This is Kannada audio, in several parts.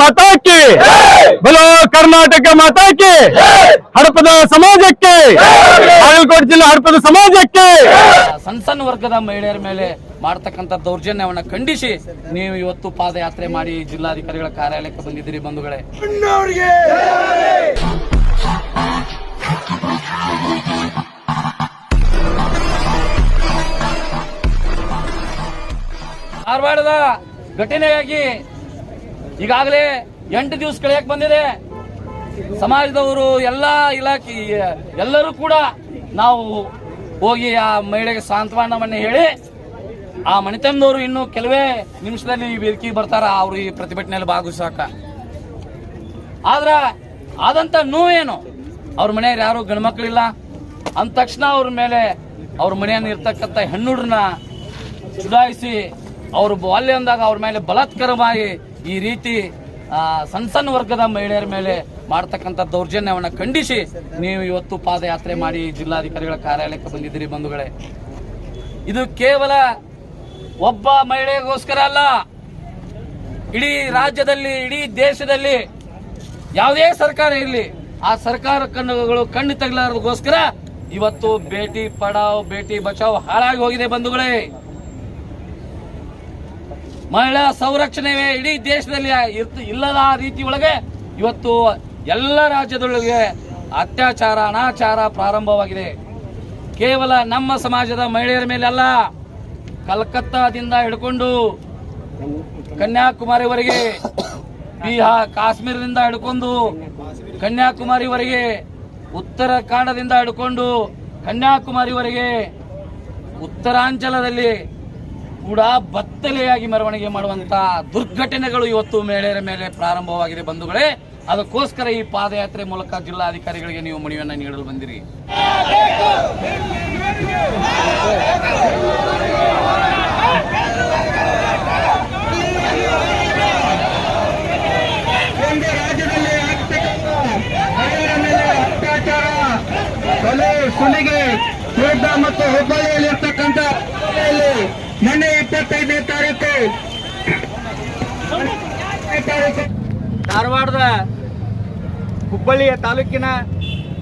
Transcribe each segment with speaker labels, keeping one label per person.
Speaker 1: ಭಾರತ್ ಮಾತಾ ಕಿ ಬಲೋ ಕರ್ನಾಟಕ ಮಾತಾ ಕಿ ಹಡಪದ ಸಮಾಜಕ್ಕೆ ಬಾಗಲಕೋಟೆ ಜಿಲ್ಲಾ ಹಡಪದ ಸಮಾಜಕ್ಕೆ
Speaker 2: ಸಣ್ಣ ವರ್ಗದ ಮಹಿಳೆಯರ ಮೇಲೆ ಮಾಡತಕ್ಕಂತ ದೌರ್ಜನ್ಯವನ್ನ ಖಂಡಿಸಿ ನೀವು ಇವತ್ತು ಪಾದಯಾತ್ರೆ ಮಾಡಿ ಜಿಲ್ಲಾಧಿಕಾರಿಗಳ ಕಾರ್ಯಾಲಯಕ್ಕೆ ಬಂದಿದ್ದೀರಿ ಬಂಧುಗಳೇ. ಧಾರವಾಡದ ಘಟನೆಯಾಗಿ ಈಗಾಗಲೇ 8 ದಿವಸ ಕಳೆಯಕ್ಕೆ ಬಂದಿದೆ. ಸಮಾಜದವರು ಎಲ್ಲಾ ಇಲಾಖೆ ಎಲ್ಲರೂ ಕೂಡ ನಾವು ಹೋಗಿ ಆ ಮಹಿಳೆಗೆ ಸಾಂತ್ವನವನ್ನ ಹೇಳಿ ಆ ಮನೆತನದವರು ಇನ್ನು ಕೆಲವೇ ನಿಮಿಷದಲ್ಲಿ ವೇದಿಕೆಗೆ ಬರ್ತಾರ ಅವರು ಈ ಪ್ರತಿಭಟನೆಯಲ್ಲಿ ಭಾಗವಹಿಸಾಕ. ಆದ್ರ ಆದಂತ ನೋವೇನು, ಅವ್ರ ಮನೆಯವ್ರು ಯಾರು ಗಂಡ್ಮಕ್ಳಿಲ್ಲ ಅಂದ ತಕ್ಷಣ ಅವ್ರ ಮೇಲೆ ಅವ್ರ ಮನೆಯನ್ನು ಇರ್ತಕ್ಕಂಥ ಹೆಣ್ಣುಡ್ರನ್ನ ಚುಡಾಯಿಸಿ ಅವರು ಬಾಲ್ಯ ಅಂದಾಗ ಅವ್ರ ಮೇಲೆ ಬಲಾತ್ಕಾರವಾಗಿ ಈ ರೀತಿ ಸಣ್ಣ ವರ್ಗದ ಮಹಿಳೆಯರ ಮೇಲೆ ಮಾಡತಕ್ಕಂಥ ದೌರ್ಜನ್ಯವನ್ನ ಖಂಡಿಸಿ ನೀವು ಇವತ್ತು ಪಾದಯಾತ್ರೆ ಮಾಡಿ ಜಿಲ್ಲಾಧಿಕಾರಿಗಳ ಕಾರ್ಯಾಲಯಕ್ಕೆ ಬಂದಿದ್ದೀರಿ ಬಂಧುಗಳೇ. ಇದು ಕೇವಲ ಒಬ್ಬ ಮಹಿಳೆಗೋಸ್ಕರ ಅಲ್ಲ, ಇಡೀ ರಾಜ್ಯದಲ್ಲಿ ಇಡೀ ದೇಶದಲ್ಲಿ ಯಾವುದೇ ಸರ್ಕಾರ ಇರಲಿ ಆ ಸರ್ಕಾರ ಕಣ್ಣು ತಗಲಾರದಗೋಸ್ಕರ ಇವತ್ತು ಬೇಟಿ ಪಡಾವ್ ಬೇಟಿ ಬಚಾವ್ ಹಾಳಾಗಿ ಹೋಗಿದೆ ಬಂಧುಗಳೇ. ಮಹಿಳಾ ಸಂರಕ್ಷಣೆ ಇಡೀ ದೇಶದಲ್ಲಿ ಇಲ್ಲದ ರೀತಿ ಒಳಗೆ ಇವತ್ತು ಎಲ್ಲ ರಾಜ್ಯದೊಳಗೆ ಅತ್ಯಾಚಾರ ಅನಾಚಾರ ಪ್ರಾರಂಭವಾಗಿದೆ. ಕೇವಲ ನಮ್ಮ ಸಮಾಜದ ಮಹಿಳೆಯರ ಮೇಲೆ ಅಲ್ಲ, ಕಲ್ಕತ್ತಾದಿಂದ ಹಿಡ್ಕೊಂಡು ಕನ್ಯಾಕುಮಾರಿವರೆಗೆ, ಬಿಹಾರ್ ಕಾಶ್ಮೀರದಿಂದ ಹಿಡ್ಕೊಂಡು ಕನ್ಯಾಕುಮಾರಿವರೆಗೆ, ಉತ್ತರಾಖಂಡದಿಂದ ಹಿಡ್ಕೊಂಡು ಕನ್ಯಾಕುಮಾರಿವರೆಗೆ, ಉತ್ತರಾಂಚಲದಲ್ಲಿ ಕೂಡ ಬತ್ತಲೆಯಾಗಿ ಮೆರವಣಿಗೆ ಮಾಡುವಂತ ದುರ್ಘಟನೆಗಳು ಇವತ್ತು ಮಹಿಳೆಯರ ಮೇಲೆ ಪ್ರಾರಂಭವಾಗಿದೆ ಬಂಧುಗಳೇ. ಅದಕ್ಕೋಸ್ಕರ ಈ ಪಾದಯಾತ್ರೆ ಮೂಲಕ ಜಿಲ್ಲಾಧಿಕಾರಿಗಳಿಗೆ ನೀವು ಮನವಿಯನ್ನ ನೀಡಲು ಬಂದಿರಿ.
Speaker 3: ಮತ್ತು ಹುಬ್ಬಳ್ಳಿಯಲ್ಲಿ ಇರ್ತಕ್ಕಂಥ ಮೊನ್ನೆ 25ನೇ ತಾರೀಕು
Speaker 4: ಧಾರವಾಡದ ಹುಬ್ಬಳ್ಳಿಯ ತಾಲೂಕಿನ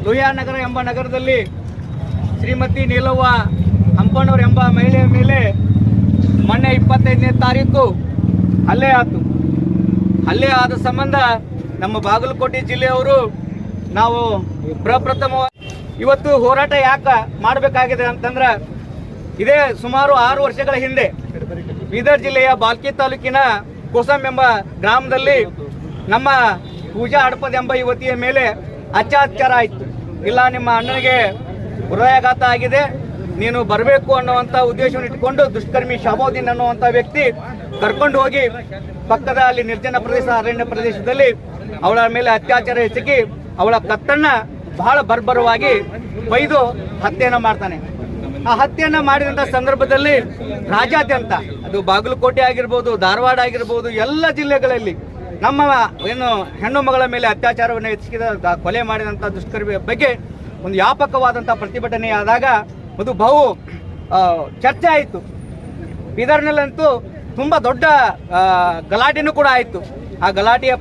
Speaker 4: ಲೋಹಿಯಾನಗರ ಎಂಬ ನಗರದಲ್ಲಿ ಶ್ರೀಮತಿ ನೀಲವ್ವ ಹಂಪಣ್ಣವ್ರ ಎಂಬ ಮಹಿಳೆಯ ಮೇಲೆ ಮೊನ್ನೆ 25ನೇ ತಾರೀಕು ಹಲ್ಲೆ ಆಯಿತು. ಹಲ್ಲೆ ಆದ ಸಂಬಂಧ ನಮ್ಮ ಬಾಗಲಕೋಟೆ ಜಿಲ್ಲೆಯವರು ನಾವು ಪ್ರಪ್ರಥಮ ಇವತ್ತು ಹೋರಾಟ ಯಾಕೆ ಮಾಡಬೇಕಾಗಿದೆ ಅಂತಂದ್ರೆ, ಇದೇ ಸುಮಾರು 6 ವರ್ಷಗಳ ಹಿಂದೆ ಬೀದರ್ ಜಿಲ್ಲೆಯ ಬಾಲ್ಕಿ ತಾಲೂಕಿನ ಕೋಸಂ ಎಂಬ ಗ್ರಾಮದಲ್ಲಿ ನಮ್ಮ ಪೂಜಾ ಹಡಪದ ಎಂಬ ಯುವತಿಯ ಮೇಲೆ ಅತ್ಯಾಚಾರ ಆಯಿತು. ಇಲ್ಲ, ನಿಮ್ಮ ಅಣ್ಣನಿಗೆ ಹೃದಯಾಘಾತ ಆಗಿದೆ, ನೀನು ಬರಬೇಕು ಅನ್ನುವಂಥ ಉದ್ದೇಶವನ್ನು ಇಟ್ಟುಕೊಂಡು ದುಷ್ಕರ್ಮಿ ಶಾಬೌದ್ದೀನ್ ಅನ್ನುವಂಥ ವ್ಯಕ್ತಿ ಕರ್ಕೊಂಡು ಹೋಗಿ ಪಕ್ಕದ ಅಲ್ಲಿ ನಿರ್ಜನ ಪ್ರದೇಶ ಅರಣ್ಯ ಪ್ರದೇಶದಲ್ಲಿ ಅವಳ ಮೇಲೆ ಅತ್ಯಾಚಾರ ಎಸಗಿ ಅವಳ ಕತ್ತನ್ನ ಬಹಳ ಬರ್ಬರವಾಗಿ ಬೈದು ಹತ್ಯೆಯನ್ನ ಮಾಡ್ತಾನೆ. ಆ ಹತ್ಯೆಯನ್ನ ಮಾಡಿದಂತ ಸಂದರ್ಭದಲ್ಲಿ ರಾಜ್ಯಾದ್ಯಂತ, ಅದು ಬಾಗಲಕೋಟೆ ಆಗಿರ್ಬೋದು, ಧಾರವಾಡ ಆಗಿರ್ಬೋದು, ಎಲ್ಲ ಜಿಲ್ಲೆಗಳಲ್ಲಿ ನಮ್ಮ ಏನು ಹೆಣ್ಣು ಮಗಳ ಮೇಲೆ ಅತ್ಯಾಚಾರವನ್ನು ಎಸಗಿದ ಕೊಲೆ ಮಾಡಿದಂಥ ದುಷ್ಕರ್ಮಿ ಬಗ್ಗೆ ಒಂದು ವ್ಯಾಪಕವಾದಂಥ ಪ್ರತಿಭಟನೆ ಆದಾಗ ಅದು ಬಹು ಚರ್ಚೆ ಆಯಿತು. ಬೀದರ್ನಲ್ಲಂತೂ ತುಂಬ ದೊಡ್ಡ ಗಲಾಟೆನೂ ಕೂಡ ಆಯಿತು. ಆ ಗಲಾಟೆಯ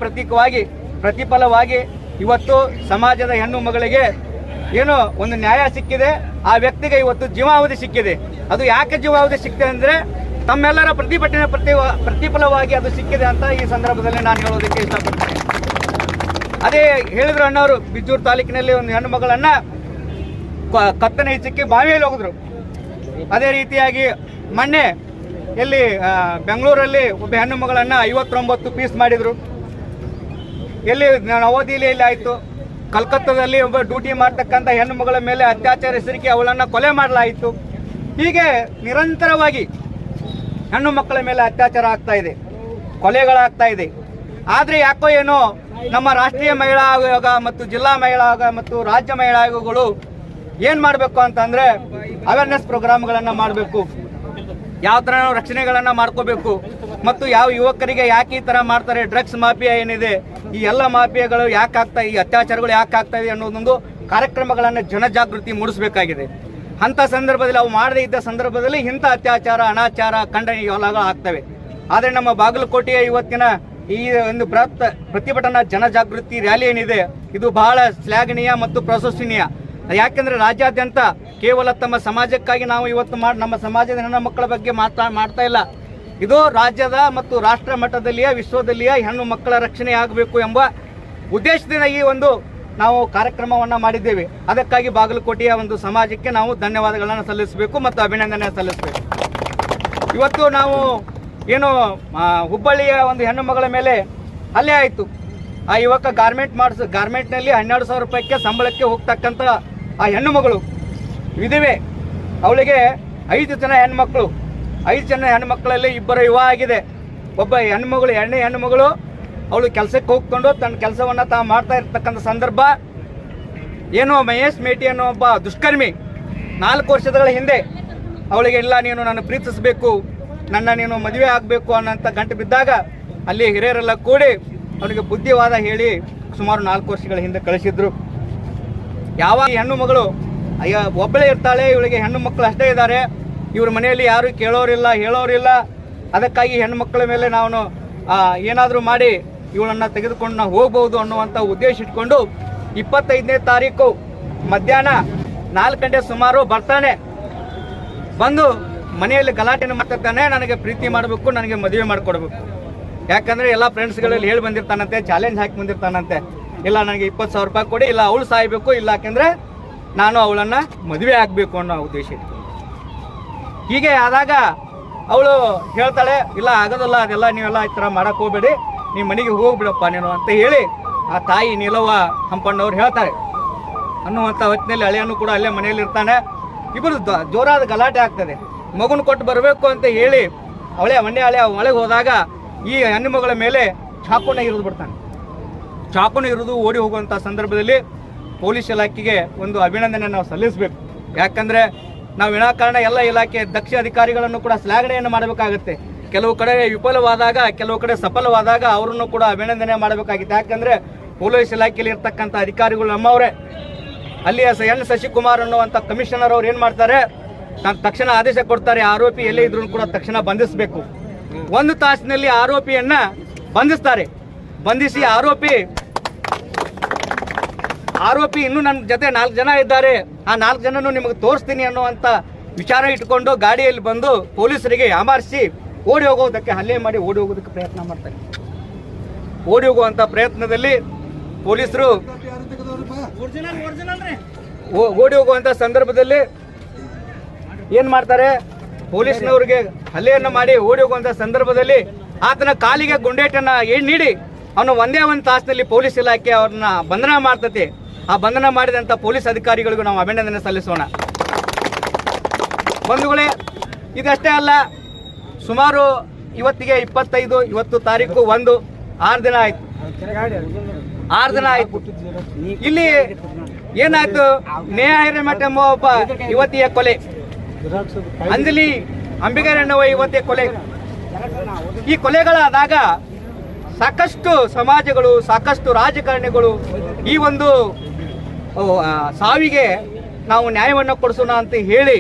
Speaker 4: ಪ್ರತಿಫಲವಾಗಿ ಇವತ್ತು ಸಮಾಜದ ಹೆಣ್ಣು ಮಗಳಿಗೆ ಏನೋ ಒಂದು ನ್ಯಾಯ ಸಿಕ್ಕಿದೆ. ಆ ವ್ಯಕ್ತಿಗೆ ಇವತ್ತು ಜೀವಾವಧಿ ಸಿಕ್ಕಿದೆ. ಅದು ಯಾಕೆ ಜೀವಾವಧಿ ಸಿಕ್ಕಿದೆ ಅಂದರೆ ತಮ್ಮೆಲ್ಲರ ಪ್ರತಿಭಟನೆ ಪ್ರತಿಫಲವಾಗಿ ಅದು ಸಿಕ್ಕಿದೆ ಅಂತ ಈ ಸಂದರ್ಭದಲ್ಲಿ ನಾನು ಹೇಳೋದಕ್ಕೆ ಇಷ್ಟಪಡ್ತೇನೆ. ಅದೇ ಹೇಳಿದ್ರು ಅಣ್ಣವರು, ಬಿಜೂರು ತಾಲೂಕಿನಲ್ಲಿ ಒಂದು ಹೆಣ್ಣು ಮಗಳನ್ನ ಕತ್ತನೆ ಸಿಕ್ಕಿ ಬಾವಿಯಲ್ಲಿ ಹೋಗಿದ್ರು. ಅದೇ ರೀತಿಯಾಗಿ ಮೊನ್ನೆ ಎಲ್ಲಿ ಬೆಂಗಳೂರಲ್ಲಿ ಒಬ್ಬ ಹೆಣ್ಣು ಮಗಳನ್ನ 59 ಪೀಸ್ ಮಾಡಿದ್ರು. ಎಲ್ಲಿ ನವದೆಹಲಿಯಲ್ಲಿ ಆಯಿತು. ಕಲ್ಕತ್ತಾದಲ್ಲಿ ಒಬ್ಬ ಡ್ಯೂಟಿ ಮಾಡ್ತಕ್ಕಂಥ ಹೆಣ್ಣು ಮಗಳ ಮೇಲೆ ಅತ್ಯಾಚಾರ ಎಸರಿಕೆ ಅವಳನ್ನು ಕೊಲೆ ಮಾಡಲಾಯಿತು. ಹೀಗೆ ನಿರಂತರವಾಗಿ ಹೆಣ್ಣು ಮಕ್ಕಳ ಮೇಲೆ ಅತ್ಯಾಚಾರ ಆಗ್ತಾ ಇದೆ, ಕೊಲೆಗಳಾಗ್ತಾ ಇದೆ. ಆದರೆ ಯಾಕೋ ಏನೋ ನಮ್ಮ ರಾಷ್ಟ್ರೀಯ ಮಹಿಳಾ ಆಯೋಗ ಮತ್ತು ಜಿಲ್ಲಾ ಮಹಿಳಾ ಆಯೋಗ ಮತ್ತು ರಾಜ್ಯ ಮಹಿಳಾ ಆಯೋಗಗಳು ಏನು ಮಾಡಬೇಕು ಅಂತಂದರೆ ಅವೇರ್ನೆಸ್ ಪ್ರೋಗ್ರಾಮ್ಗಳನ್ನು ಮಾಡಬೇಕು. ಯಾವ ಥರ ನಾವು ರಕ್ಷಣೆಗಳನ್ನು ಮಾಡ್ಕೋಬೇಕು ಮತ್ತು ಯಾವ ಯುವಕರಿಗೆ ಯಾಕೆ ಈ ಥರ ಮಾಡ್ತಾರೆ, ಡ್ರಗ್ಸ್ ಮಾಫಿಯಾ ಏನಿದೆ, ಈ ಎಲ್ಲ ಮಾಫಿಯಾಗಳು ಯಾಕೆ ಆಗ್ತಾ, ಈ ಅತ್ಯಾಚಾರಗಳು ಯಾಕೆ ಆಗ್ತಾ ಇದೆ ಅನ್ನೋದೊಂದು ಕಾರ್ಯಕ್ರಮಗಳನ್ನು ಜನಜಾಗೃತಿ ಮೂಡಿಸಬೇಕಾಗಿದೆ. ಅಂಥ ಸಂದರ್ಭದಲ್ಲಿ ಅವು ಮಾಡದೇ ಇದ್ದ ಸಂದರ್ಭದಲ್ಲಿ ಇಂಥ ಅತ್ಯಾಚಾರ ಅನಾಚಾರ ಖಂಡನೀಯ ಆಗ್ತವೆ. ಆದರೆ ನಮ್ಮ ಬಾಗಲಕೋಟೆಯ ಇವತ್ತಿನ ಈ ಒಂದು ಬೃಹತ್ ಪ್ರತಿಭಟನಾ ಜನಜಾಗೃತಿ ರ್ಯಾಲಿ ಏನಿದೆ ಇದು ಬಹಳ ಶ್ಲಾಘನೀಯ ಮತ್ತು ಪ್ರಶಂಸನೀಯ. ಯಾಕೆಂದ್ರೆ ರಾಜ್ಯಾದ್ಯಂತ ಕೇವಲ ತಮ್ಮ ಸಮಾಜಕ್ಕಾಗಿ ನಾವು ಇವತ್ತು ನಮ್ಮ ಸಮಾಜದ ಹೆಣ್ಣು ಮಕ್ಕಳ ಬಗ್ಗೆ ಮಾಡ್ತಾ ಇಲ್ಲ. ಇದು ರಾಜ್ಯದ ಮತ್ತು ರಾಷ್ಟ್ರ ಮಟ್ಟದಲ್ಲಿಯೇ ವಿಶ್ವದಲ್ಲಿಯೇ ಹೆಣ್ಣು ಮಕ್ಕಳ ರಕ್ಷಣೆ ಆಗಬೇಕು ಎಂಬ ಉದ್ದೇಶದಿಂದ ಈ ಒಂದು ನಾವು ಕಾರ್ಯಕ್ರಮವನ್ನು ಮಾಡಿದ್ದೇವೆ. ಅದಕ್ಕಾಗಿ ಬಾಗಲಕೋಟೆಯ ಒಂದು ಸಮಾಜಕ್ಕೆ ನಾವು ಧನ್ಯವಾದಗಳನ್ನು ಸಲ್ಲಿಸಬೇಕು ಮತ್ತು ಅಭಿನಂದನೆ ಸಲ್ಲಿಸಬೇಕು. ಇವತ್ತು ನಾವು ಏನು ಹುಬ್ಬಳ್ಳಿಯ ಒಂದು ಹೆಣ್ಣು ಮಗಳ ಮೇಲೆ ಹಲ್ಲೆ ಆಯಿತು. ಆ ಯುವಕ ಗಾರ್ಮೆಂಟ್ನಲ್ಲಿ 12,000 ರೂಪಾಯಿಗೆ ಸಂಬಳಕ್ಕೆ ಹೋಗ್ತಕ್ಕಂಥ ಆ ಹೆಣ್ಣು ಮಗಳು ವಿಧವೆ. ಅವಳಿಗೆ 5 ಜನ ಹೆಣ್ಮಕ್ಳು. 5 ಜನ ಹೆಣ್ಮಕ್ಳಲ್ಲಿ 2 ವಿವಾಹ ಆಗಿದೆ. ಒಬ್ಬ ಹೆಣ್ಮಗಳು, ಎರಡನೇ ಹೆಣ್ಣುಮಗಳು ಅವಳು ಕೆಲಸಕ್ಕೆ ಹೋಗ್ಕೊಂಡು ತನ್ನ ಕೆಲಸವನ್ನು ಮಾಡ್ತಾ ಇರ್ತಕ್ಕಂಥ ಸಂದರ್ಭ ಏನು ಮಹೇಶ್ ಮೇಟಿ ಅನ್ನೋ ಒಬ್ಬ ದುಷ್ಕರ್ಮಿ 4 ವರ್ಷಗಳ ಹಿಂದೆ ಅವಳಿಗೆ ಇಲ್ಲ ನೀನು ನನ್ನ ಪ್ರೀತಿಸಬೇಕು, ನನ್ನ ನೀನು ಮದುವೆ ಆಗಬೇಕು ಅನ್ನೋಂಥ ಗಂಟು ಬಿದ್ದಾಗ ಅಲ್ಲಿ ಹಿರಿಯರೆಲ್ಲ ಕೂಡಿ ಅವನಿಗೆ ಬುದ್ಧಿವಾದ ಹೇಳಿ ಸುಮಾರು 4 ವರ್ಷಗಳ ಹಿಂದೆ ಕಳಿಸಿದ್ರು. ಯಾವಾಗ ಹೆಣ್ಣು ಮಗಳು ಒಬ್ಬಳೇ ಇರ್ತಾಳೆ, ಇವಳಿಗೆ ಹೆಣ್ಣು ಮಕ್ಕಳು ಅಷ್ಟೇ ಇದ್ದಾರೆ, ಇವ್ರ ಮನೆಯಲ್ಲಿ ಯಾರು ಕೇಳೋರಿಲ್ಲ ಹೇಳೋರಿಲ್ಲ, ಅದಕ್ಕಾಗಿ ಹೆಣ್ಣು ಮಕ್ಕಳ ಮೇಲೆ ನಾವು ಏನಾದರೂ ಮಾಡಿ ಇವಳನ್ನು ತೆಗೆದುಕೊಂಡು ನಾವು ಹೋಗ್ಬೋದು ಅನ್ನುವಂಥ ಉದ್ದೇಶ ಇಟ್ಕೊಂಡು 25ನೇ ತಾರೀಕು ಮಧ್ಯಾಹ್ನ 4 ಗಂಟೆ ಸುಮಾರು ಬರ್ತಾನೆ. ಬಂದು ಮನೆಯಲ್ಲಿ ಗಲಾಟೆನ ಮಾಡ್ತಿರ್ತಾನೆ, ನನಗೆ ಪ್ರೀತಿ ಮಾಡಬೇಕು, ನನಗೆ ಮದುವೆ ಮಾಡಿಕೊಡ್ಬೇಕು. ಯಾಕಂದರೆ ಎಲ್ಲ ಫ್ರೆಂಡ್ಸ್ಗಳಲ್ಲಿ ಹೇಳಿ ಬಂದಿರ್ತಾನಂತೆ, ಚಾಲೆಂಜ್ ಹಾಕಿ ಬಂದಿರ್ತಾನಂತೆ, ಇಲ್ಲ ನನಗೆ 20,000 ರೂಪಾಯಿ ಕೊಡಿ, ಇಲ್ಲ ಅವಳು ಸಾಯಬೇಕು, ಇಲ್ಲ ಯಾಕೆಂದರೆ ನಾನು ಅವಳನ್ನು ಮದುವೆ ಆಗಬೇಕು ಅನ್ನೋ ಉದ್ದೇಶ ಇತ್ತು. ಹೀಗೆ ಆದಾಗ ಅವಳು ಹೇಳ್ತಾಳೆ, ಇಲ್ಲ ಆಗೋದಲ್ಲ, ಅದೆಲ್ಲ ನೀವೆಲ್ಲ ಈ ಥರ ಮಾಡೋಕ್ಕೆ ಹೋಗ್ಬೇಡಿ, ನೀವು ಮನೆಗೆ ಹೋಗ್ಬಿಡಪ್ಪ ನೀನು ಅಂತ ಹೇಳಿ ಆ ತಾಯಿ ನೀಲವ್ವ ಹಂಪಣ್ಣವ್ರು ಹೇಳ್ತಾರೆ. ಅನ್ನುವಂಥ ಹೊತ್ತಿನಲ್ಲಿ ಹಳೆಯನು ಕೂಡ ಅಲ್ಲೇ ಮನೆಯಲ್ಲಿ ಇರ್ತಾನೆ. ಇಬ್ಬರು ಜೋರಾದ ಗಲಾಟೆ ಆಗ್ತದೆ. ಮಗುನ ಕೊಟ್ಟು ಬರಬೇಕು ಅಂತ ಹೇಳಿ ಹಳೆ ಒಳಗೆ ಹೋದಾಗ ಈ ಹೆಣ್ಣು ಮಗಳ ಮೇಲೆ ಚಾಕುನ ಇರಿದು ಬಿಡ್ತಾನೆ. ಚಾಕುನ ಇರಿದು ಓಡಿ ಹೋಗುವಂಥ ಸಂದರ್ಭದಲ್ಲಿ ಪೊಲೀಸ್ ಇಲಾಖೆಗೆ ಒಂದು ಅಭಿನಂದನೆ ನಾವು ಸಲ್ಲಿಸಬೇಕು. ಯಾಕಂದರೆ ನಾವು ವಿನಾಕಾರಣ ಎಲ್ಲ ಇಲಾಖೆ ದಕ್ಷ ಅಧಿಕಾರಿಗಳನ್ನು ಕೂಡ ಶ್ಲಾಘನೆಯನ್ನು ಮಾಡಬೇಕಾಗುತ್ತೆ. ಕೆಲವು ಕಡೆ ವಿಫಲವಾದಾಗ, ಕೆಲವು ಕಡೆ ಸಫಲವಾದಾಗ ಅವರನ್ನು ಕೂಡ ಅಭಿನಂದನೆ ಮಾಡಬೇಕಾಗಿತ್ತು. ಯಾಕಂದರೆ ಪೊಲೀಸ್ ಇಲಾಖೆಯಲ್ಲಿ ಇರ್ತಕ್ಕಂಥ ಅಧಿಕಾರಿಗಳು ನಮ್ಮವರೇ. ಅಲ್ಲಿಯ ಎನ್ ಶಶಿಕುಮಾರ್ ಅನ್ನುವಂಥ ಕಮಿಷನರ್ ಅವ್ರು ಏನು ಮಾಡ್ತಾರೆ, ತಕ್ಷಣ ಆದೇಶ ಕೊಡ್ತಾರೆ, ಆರೋಪಿ ಎಲ್ಲೇ ಇದ್ರೂ ಕೂಡ ತಕ್ಷಣ ಬಂಧಿಸಬೇಕು. 1 ತಾಸಿನಲ್ಲಿ ಆರೋಪಿಯನ್ನ ಬಂಧಿಸ್ತಾರೆ. ಬಂಧಿಸಿ ಆರೋಪಿ ಇನ್ನೂ ನನ್ನ ಜೊತೆ 4 ಜನ ಇದ್ದಾರೆ, ಆ 4 ಜನನು ನಿಮಗೆ ತೋರಿಸ್ತೀನಿ ಅನ್ನುವಂಥ ವಿಚಾರ ಇಟ್ಕೊಂಡು ಗಾಡಿಯಲ್ಲಿ ಬಂದು ಪೊಲೀಸರಿಗೆ ಯಾಮಾರಿಸಿ ಓಡಿ ಹೋಗೋದಕ್ಕೆ ಹಲ್ಲೆ ಮಾಡಿ ಓಡಿ ಹೋಗೋದಕ್ಕೆ ಪ್ರಯತ್ನ ಮಾಡ್ತಾರೆ. ಓಡಿ ಹೋಗುವಂಥ ಪ್ರಯತ್ನದಲ್ಲಿ ಪೊಲೀಸರು ಓಡಿ ಹೋಗುವಂಥ ಸಂದರ್ಭದಲ್ಲಿ ಏನು ಮಾಡ್ತಾರೆ, ಪೊಲೀಸ್ನವ್ರಿಗೆ ಹಲ್ಲೆಯನ್ನು ಮಾಡಿ ಓಡಿ ಹೋಗುವಂಥ ಸಂದರ್ಭದಲ್ಲಿ ಆತನ ಕಾಲಿಗೆ ಗುಂಡೇಟನ್ನು ನೀಡಿ ಅವನು ಒಂದೇ ಒಂದು ತಾಸಿನಲ್ಲಿ ಪೊಲೀಸ್ ಇಲಾಖೆ ಅವ್ರನ್ನ ಬಂಧನ ಮಾಡ್ತತಿ. ಆ ಬಂಧನ ಮಾಡಿದಂಥ ಪೊಲೀಸ್ ಅಧಿಕಾರಿಗಳಿಗೂ ನಾವು ಅಭಿನಂದನೆ ಸಲ್ಲಿಸೋಣ. ಬಂಧುಗಳೇ, ಇದಷ್ಟೇ ಅಲ್ಲ, ಸುಮಾರು ಇವತ್ತಿಗೆ 25, ಇವತ್ತು ತಾರೀಕು 1, 6 ದಿನ ಆಯ್ತು. 6 ದಿನ ಆಯ್ತು. ಇಲ್ಲಿ ಏನಾಯ್ತು, ನೇಹ ಹಿರೇಮಠ ಎಂಬ ಒಬ್ಬ ಯುವತಿಯ ಕೊಲೆ, ಅಂಜಲಿ ಅಂಬಿಗರ್ ಎನ್ನುವ ಯುವತಿಯ ಕೊಲೆ. ಈ ಕೊಲೆಗಳಾದಾಗ ಸಾಕಷ್ಟು ಸಮಾಜಗಳು, ಸಾಕಷ್ಟು ರಾಜಕಾರಣಿಗಳು ಈ ಒಂದು ಸಾವಿಗೆ ನಾವು ನ್ಯಾಯವನ್ನು ಕೊಡಿಸೋಣ ಅಂತ ಹೇಳಿ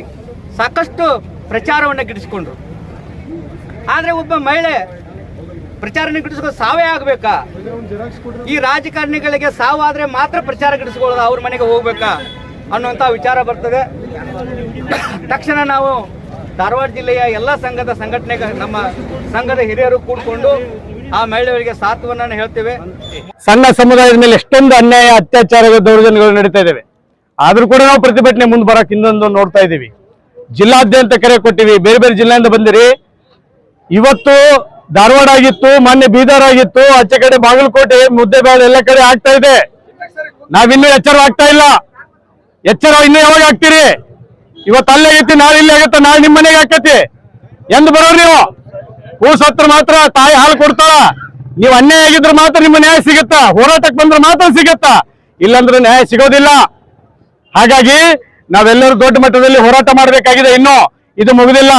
Speaker 4: ಸಾಕಷ್ಟು ಪ್ರಚಾರವನ್ನು ಗಿಟ್ಟಿಸಿಕೊಂಡ್ರು. ಆದರೆ ಒಬ್ಬ ಮಹಿಳೆ ಪ್ರಚಾರನ ಗಿಟ್ಟಿಸ್ಕೊಂಡು ಸಾವೇ ಆಗಬೇಕಾ? ಈ ರಾಜಕಾರಣಿಗಳಿಗೆ ಸಾವಾದರೆ ಮಾತ್ರ ಪ್ರಚಾರ ಗಿಟ್ಟಿಸ್ಕೊಳ್ಳೋದು, ಅವ್ರ ಮನೆಗೆ ಹೋಗ್ಬೇಕಾ ಅನ್ನುವಂಥ ವಿಚಾರ ಬರ್ತದೆ. ತಕ್ಷಣ ನಾವು ಧಾರವಾಡ ಜಿಲ್ಲೆಯ ಎಲ್ಲ ಸಂಘಟನೆಗೆ ನಮ್ಮ ಸಂಘದ ಹಿರಿಯರು ಕೂಡಿಕೊಂಡು ಆ ಮಹಿಳೆಯರಿಗೆ ಸಾಥವನ್ನು ಹೇಳ್ತೇವೆ.
Speaker 1: ಸಣ್ಣ ಸಮುದಾಯದ ಮೇಲೆ ಎಷ್ಟೊಂದು ಅನ್ಯಾಯ, ಅತ್ಯಾಚಾರ, ದೌರ್ಜನ್ಯಗಳು ನಡೀತಾ ಇದ್ದಾವೆ. ಆದ್ರೂ ಕೂಡ ನಾವು ಪ್ರತಿಭಟನೆ ಮುಂದೆ ಬರಕ್ ಇನ್ನೊಂದು ನೋಡ್ತಾ ಇದ್ದೀವಿ. ಜಿಲ್ಲಾದ್ಯಂತ ಕರೆ ಕೊಟ್ಟಿವಿ, ಬೇರೆ ಬೇರೆ ಜಿಲ್ಲೆಯಿಂದ ಬಂದಿರಿ. ಇವತ್ತು ಧಾರವಾಡ ಆಗಿತ್ತು, ಮೊನ್ನೆ ಬೀದರ್ ಆಗಿತ್ತು, ಆಚೆ ಕಡೆ ಬಾಗಲಕೋಟೆ, ಮುದ್ದೇಬೇಳೆ ಎಲ್ಲ ಕಡೆ ಆಗ್ತಾ ಇದೆ. ನಾವಿನ್ನೂ ಎಚ್ಚರವಾಗ್ತಾ ಇಲ್ಲ. ಎಚ್ಚರ ಇನ್ನೂ ಯಾವಾಗ ಆಗ್ತೀರಿ? ಇವತ್ತು ಅಲ್ಲೇ ಆಗೈತಿ, ನಾಳೆ ಇಲ್ಲೇ ಆಗತ್ತೆ, ನಾಳೆ ನಿಮ್ಮ ಮನೆಗೆ ಹಾಕತಿ. ಎಂದು ಬರೋರು ನೀವು? ಕೂಸತ್ರ ಮಾತ್ರ ತಾಯಿ ಹಾಲು ಕೊಡ್ತಾಳ. ನೀವು ಅನ್ಯಾಯ ಆಗಿದ್ರೆ ಮಾತ್ರ ನಿಮ್ಮ ನ್ಯಾಯ ಸಿಗುತ್ತಾ? ಹೋರಾಟಕ್ಕೆ ಬಂದ್ರೆ ಮಾತ್ರ ಸಿಗುತ್ತಾ? ಇಲ್ಲಾಂದ್ರೆ ನ್ಯಾಯ ಸಿಗೋದಿಲ್ಲ. ಹಾಗಾಗಿ ನಾವೆಲ್ಲರೂ ದೊಡ್ಡ ಮಟ್ಟದಲ್ಲಿ ಹೋರಾಟ ಮಾಡಬೇಕಾಗಿದೆ. ಇನ್ನು ಇದು ಮುಗಿದಿಲ್ಲ.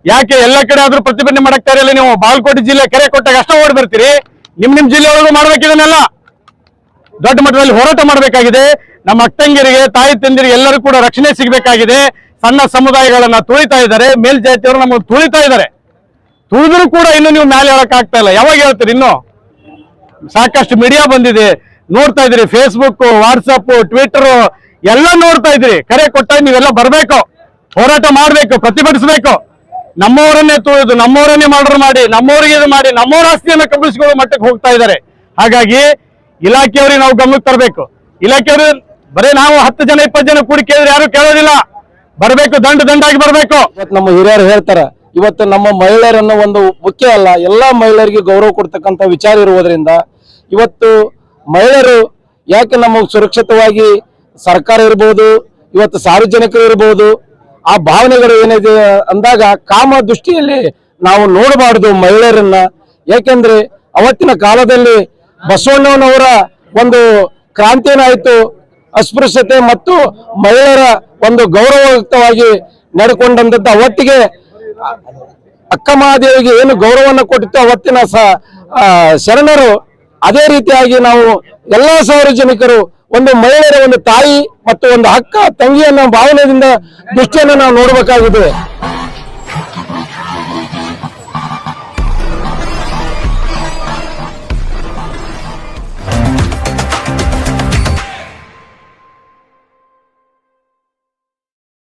Speaker 1: ಯಾಕೆ ಎಲ್ಲ ಕಡೆ ಆದ್ರೂ ಪ್ರತಿಭಟನೆ ಮಾಡಕ್ತಾ ಇರಲ್ಲ? ನೀವು ಬಾಗಲಕೋಟೆ ಜಿಲ್ಲೆ ಕರೆ ಕೊಟ್ಟಾಗ ಅಷ್ಟೇ ಓಡಿ ಬರ್ತೀರಿ. ನಿಮ್ ಜಿಲ್ಲೆ ಒಳಗೂ ಮಾಡ್ಬೇಕಿದನ್ನೆಲ್ಲ ದೊಡ್ಡ ಮಟ್ಟದಲ್ಲಿ ಹೋರಾಟ ಮಾಡಬೇಕಾಗಿದೆ. ನಮ್ಮ ಅಕ್ಕಂಗಿರಿಗೆ, ತಾಯಿ ತಂದಿರಿಗೆ ಎಲ್ಲರೂ ಕೂಡ ರಕ್ಷಣೆ ಸಿಗಬೇಕಾಗಿದೆ. ಸಣ್ಣ ಸಮುದಾಯಗಳನ್ನ ತುಳಿತಾ ಇದ್ದಾರೆ, ಮೇಲ್ಜಾತಿಯವರು ನಮ್ಮನ್ನು ತುಳಿತಾ ಇದ್ದಾರೆ. ತುಳಿದ್ರು ಕೂಡ ಇನ್ನು ನೀವು ಮೇಲೆ ಹೇಳಕ್ ಆಗ್ತಾ ಇಲ್ಲ. ಯಾವಾಗ ಹೇಳ್ತೀರಿ? ಇನ್ನು ಸಾಕಷ್ಟು ಮೀಡಿಯಾ ಬಂದಿದೆ, ನೋಡ್ತಾ ಇದ್ರಿ. ಫೇಸ್ಬುಕ್, ವಾಟ್ಸಪ್, ಟ್ವಿಟರ್ ಎಲ್ಲ ನೋಡ್ತಾ ಇದ್ರಿ. ಕರೆ ಕೊಟ್ಟಾಗ ನೀವೆಲ್ಲ ಬರ್ಬೇಕು, ಹೋರಾಟ ಮಾಡ್ಬೇಕು, ಪ್ರತಿಭಟಿಸಬೇಕು. ನಮ್ಮವರನ್ನೇ ತುಳಿದು, ನಮ್ಮವರನ್ನೇ ಮರ್ಡರ್ ಮಾಡಿ, ನಮ್ಮವರಿಗೆ ಇದು ಮಾಡಿ, ನಮ್ಮವರ ಆಸ್ತಿಯನ್ನು ಕಬಳಿಸಿಕೊಳ್ಳೋ ಮಟ್ಟಕ್ಕೆ ಹೋಗ್ತಾ ಇದ್ದಾರೆ. ಹಾಗಾಗಿ ಇಲಾಖೆಯವರಿಗೆ ನಾವು ಗಮನಕ್ಕೆ ತರಬೇಕು. ಇಲಾಖೆಯವರು ಬರೀ ನಾವು 10 ಜನ 20 ಜನ ಕೂಡಿ ಕೇಳಿದ್ರೆ ಯಾರು ಕೇಳೋದಿಲ್ಲ. ಬರಬೇಕು, ದಂಡಾಗಿ ಬರಬೇಕು.
Speaker 5: ನಮ್ಮ ಹಿರಿಯರು ಹೇಳ್ತಾರೆ, ಇವತ್ತು ನಮ್ಮ ಮಹಿಳೆಯರನ್ನು ಒಂದು ಮುಖ್ಯ ಅಲ್ಲ, ಎಲ್ಲಾ ಮಹಿಳೆಯರಿಗೆ ಗೌರವ ಕೊಡ್ತಕ್ಕಂಥ ವಿಚಾರ ಇರುವುದರಿಂದ ಇವತ್ತು ಮಹಿಳೆಯರು ಯಾಕೆ ನಮ್ಮ ಸುರಕ್ಷಿತವಾಗಿ ಸರ್ಕಾರ ಇರ್ಬೋದು, ಇವತ್ತು ಸಾರ್ವಜನಿಕರು ಇರ್ಬೋದು, ಆ ಭಾವನೆಗಳು ಏನಿದೆ ಅಂದಾಗ ಕಾಮ ದೃಷ್ಟಿಯಲ್ಲಿ ನಾವು ನೋಡಬಾರದು ಮಹಿಳೆಯರನ್ನ. ಯಾಕೆಂದ್ರೆ ಅವತ್ತಿನ ಕಾಲದಲ್ಲಿ ಬಸವಣ್ಣನವರ ಒಂದು ಕ್ರಾಂತಿಯೇನಾಯಿತು, ಅಸ್ಪೃಶ್ಯತೆ ಮತ್ತು ಮಹಿಳೆಯರ ಒಂದು ಗೌರವಯುಕ್ತವಾಗಿ ನಡ್ಕೊಂಡಂಥದ್ದು. ಅವತ್ತಿಗೆ ಅಕ್ಕ ಮಹಾದೇವಿಗೆ ಏನು ಗೌರವವನ್ನು ಕೊಟ್ಟಿತ್ತು ಅವತ್ತಿನ ಶರಣರು, ಅದೇ ರೀತಿಯಾಗಿ ನಾವು ಎಲ್ಲಾ ಸಾರ್ವಜನಿಕರು ಒಂದು ಮಹಿಳೆಯರ ಒಂದು ತಾಯಿ ಮತ್ತು ಒಂದು ಅಕ್ಕ ತಂಗಿಯನ್ನ ಭಾವನೆಯಿಂದ ದೃಷ್ಟಿಯನ್ನು ನಾವು ನೋಡಬೇಕಾಗಿದೆ.